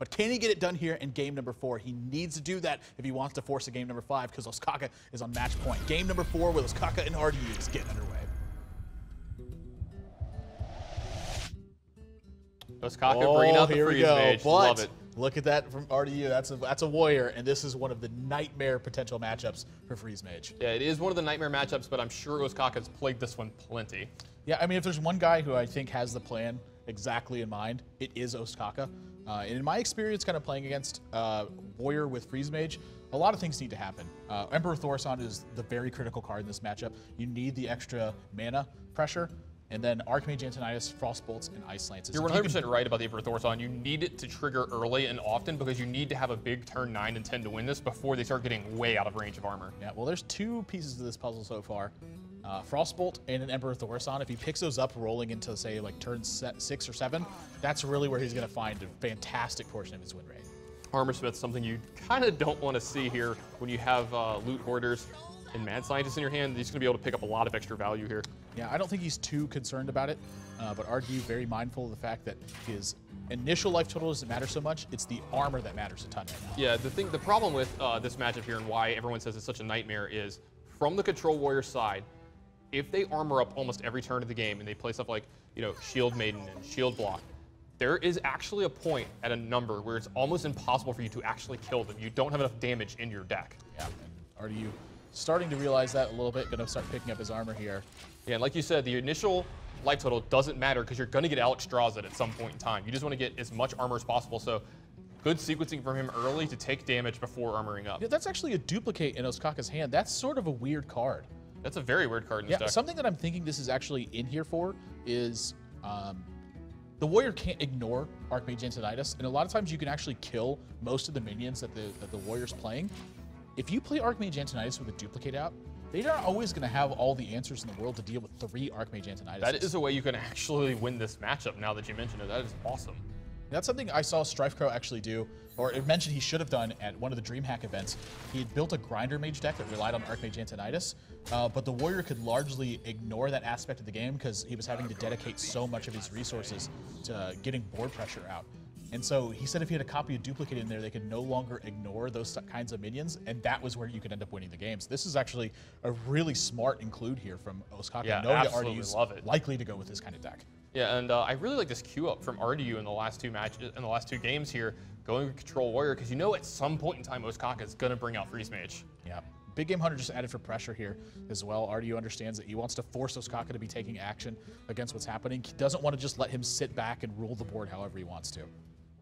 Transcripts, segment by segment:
But can he get it done here in game number 4? He needs to do that if he wants to force a game number 5 because Ostkaka is on match point. Game number 4 with Ostkaka and RDU is getting underway. Ostkaka bringing out the freeze mage. Love it. Look at that from RDU. That's a warrior, and this is one of the nightmare potential matchups for freeze mage. Yeah, it is one of the nightmare matchups, but I'm sure Ostkaka's played this one plenty. Yeah, I mean, if there's one guy who I think has the plan exactly in mind, it is Ostkaka. And in my experience, kind of playing against warrior with freeze mage, a lot of things need to happen. Emperor Thorson is the very critical card in this matchup. You need the extra mana pressure. And then Archmage Antonidas, Frostbolts, and Ice Lances. You're 100% right about the Emperor Thorson. You need it to trigger early and often because you need to have a big turn 9 and 10 to win this before they start getting way out of range of armor. Yeah, well, there's 2 pieces of this puzzle so far. Frostbolt and an Emperor Thorson. If he picks those up rolling into, say, like turn 6 or 7, that's really where he's going to find a fantastic portion of his win rate. Armor Smith's something you kind of don't want to see here when you have loot hoarders and Mad Scientists in your hand. He's going to be able to pick up a lot of extra value here. Yeah, I don't think he's too concerned about it, but RDU very mindful of the fact that his initial life total doesn't matter so much. It's the armor that matters a ton right now. Yeah, the problem with this matchup here and why everyone says it's such a nightmare is from the Control Warrior side, if they armor up almost every turn of the game and they play stuff like, you know, Shield Maiden and Shield Block, there is actually a point at a number where it's almost impossible for you to actually kill them. You don't have enough damage in your deck. Yeah, and RDU starting to realize that a little bit, gonna start picking up his armor here. Yeah, and like you said, the initial life total doesn't matter because you're gonna get Alex Strazed at some point in time. You just wanna get as much armor as possible, so good sequencing from him early to take damage before armoring up. Yeah, that's actually a duplicate in Ostkaka's hand. That's sort of a weird card. That's a very weird card in this deck. Something that I'm thinking this is actually in here for is the warrior can't ignore Archmage Antonidas, and a lot of times you can actually kill most of the minions that the warrior's playing. If you play Archmage Antonidas with a duplicate out, they're not always going to have all the answers in the world to deal with 3 Archmage Antonidas. That is a way you can actually win this matchup now that you mentioned it. That is awesome. That's something I saw Strifecrow actually do, or it mentioned he should have done at one of the DreamHack events. He had built a Grinder Mage deck that relied on Archmage Antonidas, but the warrior could largely ignore that aspect of the game because he was having to dedicate so much of his resources to getting board pressure out. And so he said if he had a copy of Duplicate in there, they could no longer ignore those kinds of minions, and that was where you could end up winning the games. This is actually a really smart include here from Ostkaka, knowing that RDU's likely to go with this kind of deck. Yeah, and I really like this queue up from RDU in the last 2 matches, in the last 2 games here, going with Control Warrior, because you know at some point in time Ostkaka is going to bring out Freeze Mage. Yeah. Big Game Hunter just added for pressure here as well. RDU understands that he wants to force Ostkaka to be taking action against what's happening. He doesn't want to just let him sit back and rule the board however he wants to.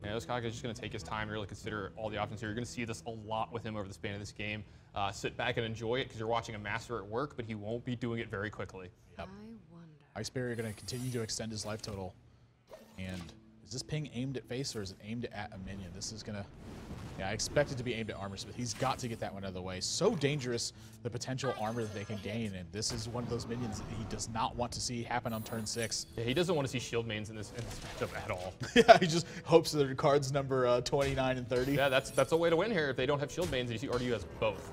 Yeah, Ostkaka is just going to take his time and really consider all the options here. You're going to see this a lot with him over the span of this game. Sit back and enjoy it because you're watching a master at work, but he won't be doing it very quickly. Yep. Ice Barrier going to continue to extend his life total. And is this ping aimed at face or is it aimed at a minion? This is going to... Yeah, I expect it to be aimed at Armor Smith. He's got to get that one out of the way. So dangerous, the potential armor that they can gain, and this is one of those minions that he does not want to see happen on turn 6. Yeah, he doesn't want to see shield mains in this matchup at all. Yeah, he just hopes that their cards number 29 and 30. Yeah, that's a way to win here if they don't have shield mains, and you see RDU has both.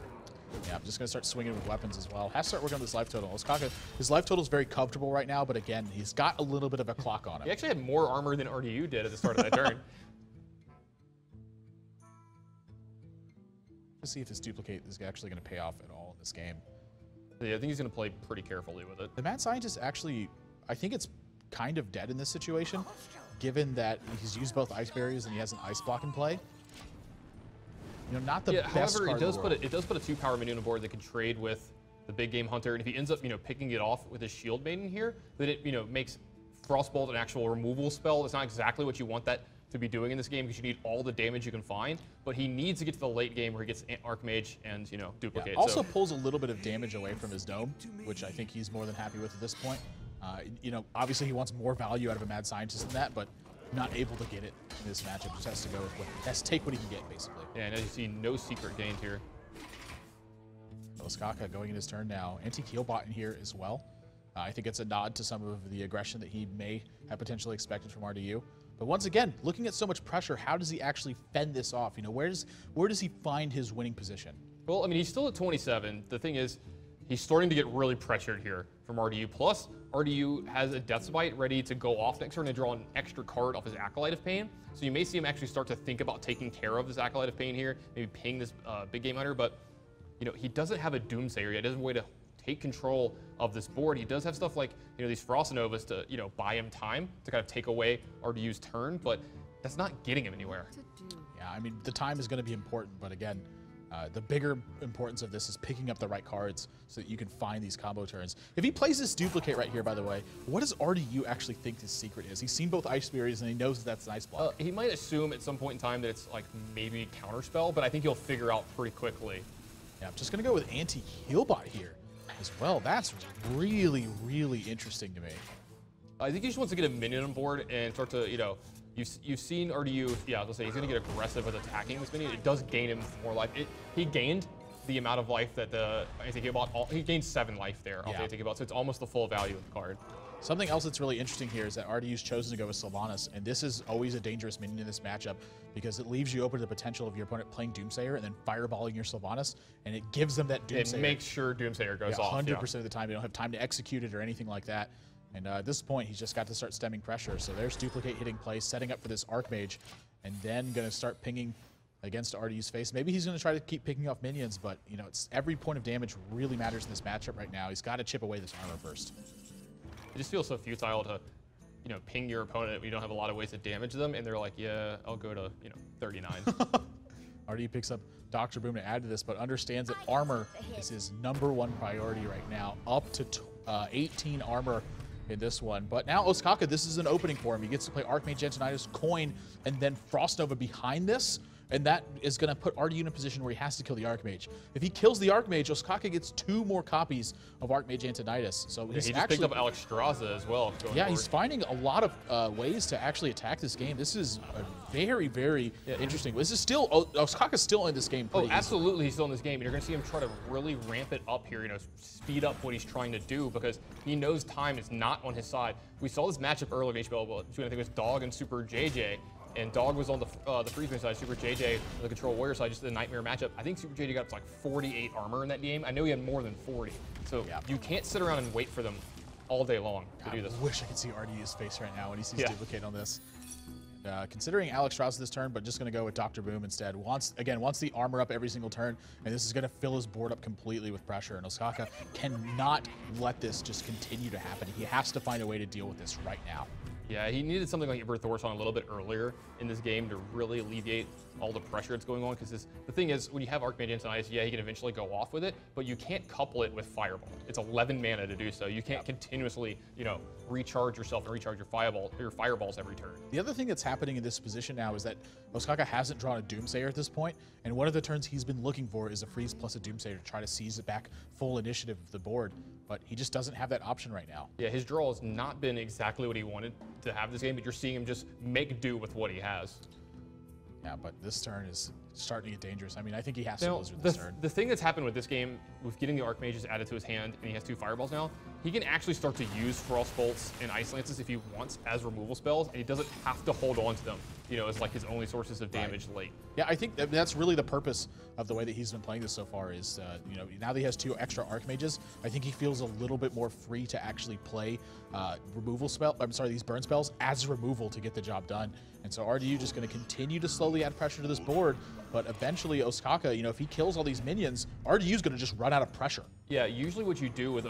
Yeah, I'm just going to start swinging with weapons as well. Has to start working on this life total. Ostkaka, his life total is very comfortable right now, but again, he's got a little bit of a clock on him. He actually had more armor than RDU did at the start of that turn. To see if this duplicate is actually going to pay off at all in this game. Yeah, I think he's going to play pretty carefully with it. The Mad Scientist actually, I think it's kind of dead in this situation, given that he's used both ice barriers and he has an ice block in play. You know, not the best however, card it does put a 2-power minion on board that can trade with the Big Game Hunter, and if he ends up, you know, picking it off with his Shield Maiden here, then it, you know, makes Frostbolt an actual removal spell. It's not exactly what you want that to be doing in this game because you need all the damage you can find, but he needs to get to the late game where he gets Archmage and, you know, Duplicate. Yeah, also pulls a little bit of damage away from his Dome, which I think he's more than happy with at this point. You know, obviously he wants more value out of a Mad Scientist than that, but not able to get it in this matchup. Just has to go with has to take what he can get, basically. Yeah, and as you see, no secret gained here. Ostkaka going in his turn now. Anti-Keelbot in here as well. I think it's a nod to some of the aggression that he may have potentially expected from RDU. But once again, looking at so much pressure, how does he actually fend this off? You know, where does he find his winning position? Well, I mean, he's still at 27. The thing is, he's starting to get really pressured here from RDU. Plus, RDU has a Death Bite ready to go off next turn and draw an extra card off his Acolyte of Pain. So you may see him actually start to think about taking care of this Acolyte of Pain here, maybe ping this Big Game Hunter, but he doesn't have a Doomsayer yet. He doesn't have a way to take control of this board. He does have stuff like, these Frost Novas to, buy him time to kind of take away RDU's turn, but that's not getting him anywhere. Yeah, I mean, the time is going to be important, but again, the bigger importance of this is picking up the right cards so that you can find these combo turns. If he plays this duplicate right here, by the way, what does RDU actually think his secret is? He's seen both Ice Furies and he knows that's an Ice Block. He might assume at some point in time that it's like maybe Counterspell, but I think he'll figure out pretty quickly. Yeah, I'm just going to go with anti-Healbot here as well. That's really, really interesting to me. I think he just wants to get a minion on board and start to, you've seen RDU, let's say he's going to get aggressive with attacking this minion. It does gain him more life. He gained the amount of life that the anti-Healbot, he gained 7 life there off the anti-Healbot, so it's almost the full value of the card. Something else that's really interesting here is that RDU's chosen to go with Sylvanas, and this is always a dangerous minion in this matchup because it leaves you open to the potential of your opponent playing Doomsayer and then fireballing your Sylvanas, and it gives them that Doomsayer. It makes sure Doomsayer goes off. 100% of the time. They don't have time to execute it or anything like that. And at this point, he's just got to start stemming pressure. So there's Duplicate hitting place, setting up for this Archmage, and then going to start pinging against RDU's face. Maybe he's going to try to keep picking off minions, but it's every point of damage really matters in this matchup right now. He's got to chip away this armor first. It just feels so futile to, ping your opponent when you don't have a lot of ways to damage them, and they're like, yeah, I'll go to, 39. RDU picks up Dr. Boom to add to this, but understands that armor is his #1 priority right now, up to 18 armor in this one. But now Ostkaka, this is an opening for him. He gets to play Archmage Antonidas, Coin, and then Frost Nova behind this. And that is going to put RDU in a position where he has to kill the Archmage. If he kills the Archmage, Ostkaka gets 2 more copies of Archmage Antonidas. So he just picked up Alexstrasza as well. Yeah, he's finding a lot of ways to actually attack this game. This is a very, very interesting. This is still, Ostkaka's still in this game. Absolutely, he's still in this game. And you're going to see him try to really ramp it up here, speed up what he's trying to do because he knows time is not on his side. We saw this matchup earlier in HPL between, I think it was Dog and Super JJ. And Dog was on the Freeze side, Super JJ on the Control Warrior side, just a nightmare matchup. I think Super JJ got up to like 48 armor in that game. I know he had more than 40. So you can't sit around and wait for them all day long to do this. I wish I could see RDU's face right now when he sees Duplicate on this. Considering Alexstrasza this turn, but just going to go with Dr. Boom instead. Wants the armor up every single turn, and this is going to fill his board up completely with pressure. And Ostkaka cannot let this just continue to happen. He has to find a way to deal with this right now. Yeah, he needed something like Iber Thorson a little bit earlier in this game to really alleviate all the pressure that's going on. Because the thing is, when you have Archmage Antonidas, he can eventually go off with it, but you can't couple it with Fireball. It's 11 mana to do so. You can't continuously, recharge yourself and recharge your fireballs every turn. The other thing that's happening in this position now is that Ostkaka hasn't drawn a Doomsayer at this point, and one of the turns he's been looking for is a freeze plus a Doomsayer to try to seize it back full initiative of the board, but he just doesn't have that option right now. Yeah, his draw has not been exactly what he wanted to have this game, but you're seeing him just make do with what he has. Yeah, but this turn is starting to get dangerous. I mean, I think he has to lose with this turn. The thing that's happened with this game, with getting the Archmages added to his hand, and he has 2 Fireballs now, he can actually start to use Frost Bolts and Ice Lances if he wants as removal spells, and he doesn't have to hold on to them, as like his only sources of damage late. Yeah, I think that's really the purpose of the way that he's been playing this so far is, now that he has 2 extra Archmages, I think he feels a little bit more free to actually play these burn spells as removal to get the job done. And so RDU just going to continue to slowly add pressure to this board, but eventually Ostkaka, if he kills all these minions, RDU's going to just run out of pressure. Yeah, usually what you do with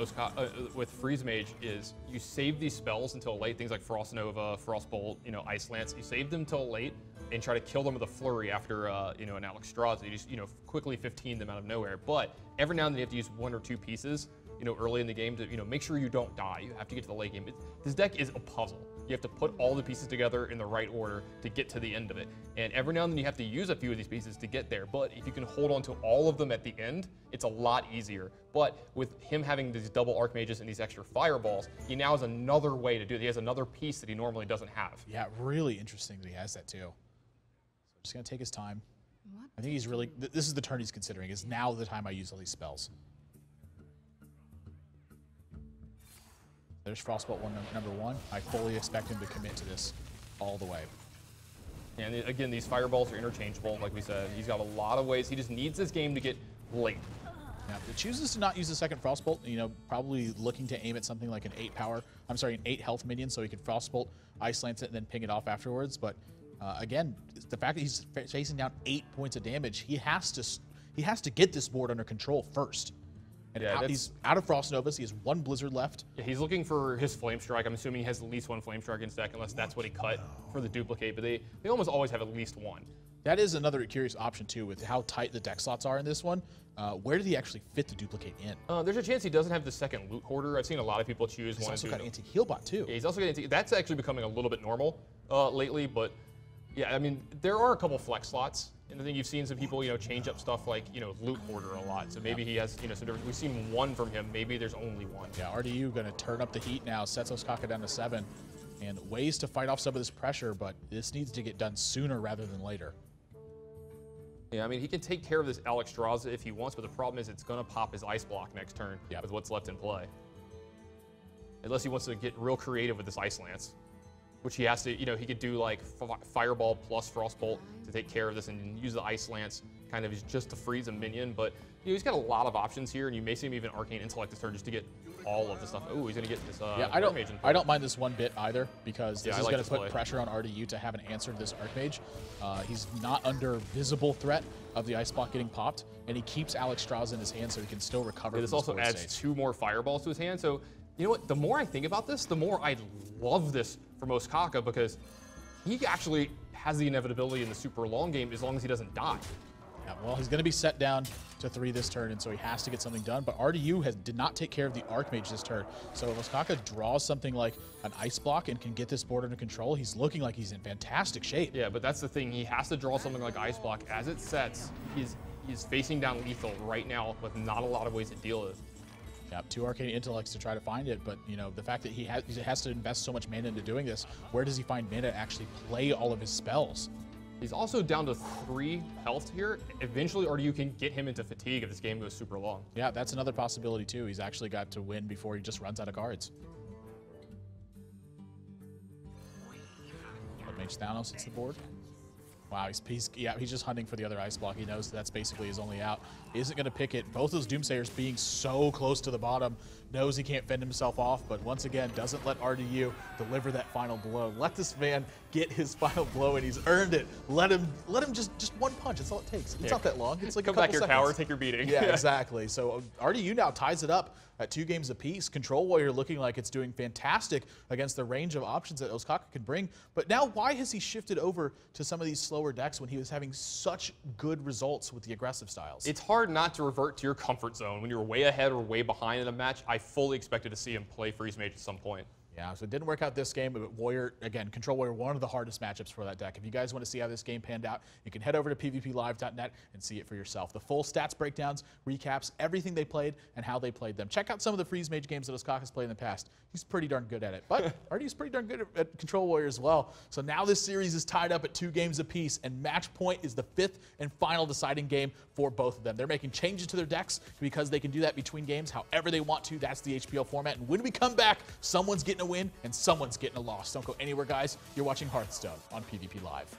with Freeze Mage is you save these spells until late, things like Frost Nova, Frost Bolt, Ice Lance. You save them till late and try to kill them with a flurry after, an Alexstrasza. You just, quickly 15 them out of nowhere. But every now and then you have to use 1 or 2 pieces, early in the game to, make sure you don't die. You have to get to the late game. This deck is a puzzle. You have to put all the pieces together in the right order to get to the end of it. And every now and then you have to use a few of these pieces to get there. But if you can hold on to all of them at the end, it's a lot easier. But with him having these double Archmages and these extra Fireballs, he now has another way to do it. He has another piece that he normally doesn't have. Yeah, really interesting that he has that too. So just going to take his time. I think he's really, this is the turn he's considering, is now the time I use all these spells. There's Frostbolt number 1. I fully expect him to commit to this all the way. And again, these Fireballs are interchangeable, like we said. He's got a lot of ways. He just needs this game to get late. Yeah, it chooses to not use the second Frostbolt, you know, probably looking to aim at something like an 8 health minion so he could Frostbolt, Ice Lance it, and then ping it off afterwards. But again, the fact that he's facing down 8 points of damage, he has to get this board under control first. And Yeah, he's out of Frost Novas. He has 1 Blizzard left. Yeah, he's looking for his Flame Strike. I'm assuming he has at least 1 Flame Strike in his deck, unless that's what he cut for the duplicate. But they almost always have at least 1. That is another curious option, too, with how tight the deck slots are in this one. Where did he actually fit the duplicate in? There's a chance he doesn't have the second Loot Hoarder. I've seen a lot of people choose He's one. also got anti-heal bot, too. Yeah, he's also got anti. That's actually becoming a little bit normal lately. But yeah, I mean, there are a couple flex slots. And I think you've seen some people, you know, change up stuff like, you know, Loot Hoarder a lot. So maybe he has, you know, some different. We've seen 1 from him. Maybe there's only 1. Yeah, RDU going to turn up the heat now. Sets Ostkaka down to 7. And ways to fight off some of this pressure, but this needs to get done sooner rather than later. Yeah, I mean, he can take care of this Alexstrasza if he wants, but the problem is it's going to pop his Ice Block next turn with what's left in play. Unless he wants to get real creative with this Ice Lance, which he has to, you know, he could do like Fireball plus Frostbolt to take care of this and use the Ice Lance kind of just to freeze a minion. But, you know, he's got a lot of options here, and you may see him even Arcane Intellect this turn just to get all of the stuff. Oh, he's going to get this yeah, I don't mind this one bit either, because this is going to put pressure on RDU to have an answer to this Archmage. He's not under visible threat of the Ice Block getting popped, and he keeps Alexstrasza in his hand so he can still recover. This also adds 2 more Fireballs to his hand. So, you know what? The more I think about this, the more I love this for Ostkaka, because he actually has the inevitability in the super long game as long as he doesn't die. Yeah, well, he's going to be set down to 3 this turn, and so he has to get something done. But RDU did not take care of the Archmage this turn. So if Ostkaka draws something like an Ice Block and can get this board under control, he's looking like he's in fantastic shape. Yeah, but that's the thing. He has to draw something like Ice Block. As it sets, he's facing down lethal right now with not a lot of ways to deal with it. Yeah, 2 Arcane Intellects to try to find it, but you know, the fact that he has to invest so much mana into doing this, where does he find mana to actually play all of his spells? He's also down to 3 health here. Eventually, RDU can get him into fatigue if this game goes super long. Yeah, that's another possibility too. He's actually got to win before he just runs out of cards. Mage Thanos hits the board. Wow, he's just hunting for the other Ice Block. He knows that's basically his only out. He isn't going to pick it. Both those Doomsayers being so close to the bottom, knows he can't fend himself off, but once again, doesn't let RDU deliver that final blow. Let this man get his final blow, and he's earned it. Let him just 1 punch. That's all it takes. It's not that long. It's like come a couple back your seconds. tower, take your beating. Yeah, exactly. So RDU now ties it up at 2 games apiece. Control Warrior looking like it's doing fantastic against the range of options that Ostkaka can bring. But now, why has he shifted over to some of these slower decks when he was having such good results with the aggressive styles? It's hard not to revert to your comfort zone. When you're way ahead or way behind in a match, I fully expected to see him play Freeze Mage at some point. Yeah, so it didn't work out this game, but Warrior, again, Control Warrior, one of the hardest matchups for that deck. If you guys want to see how this game panned out, you can head over to pvplive.net and see it for yourself. The full stats breakdowns, recaps, everything they played, and how they played them. Check out some of the Freeze Mage games that Ostkaka's played in the past. He's pretty darn good at it. But RDU's pretty darn good at Control Warrior as well. So now this series is tied up at 2 games apiece, and match point is the 5th and final deciding game for both of them. They're making changes to their decks because they can do that between games however they want to. That's the HPL format. And when we come back, someone's getting a win and someone's getting a loss. Don't go anywhere, guys. You're watching Hearthstone on PvP Live.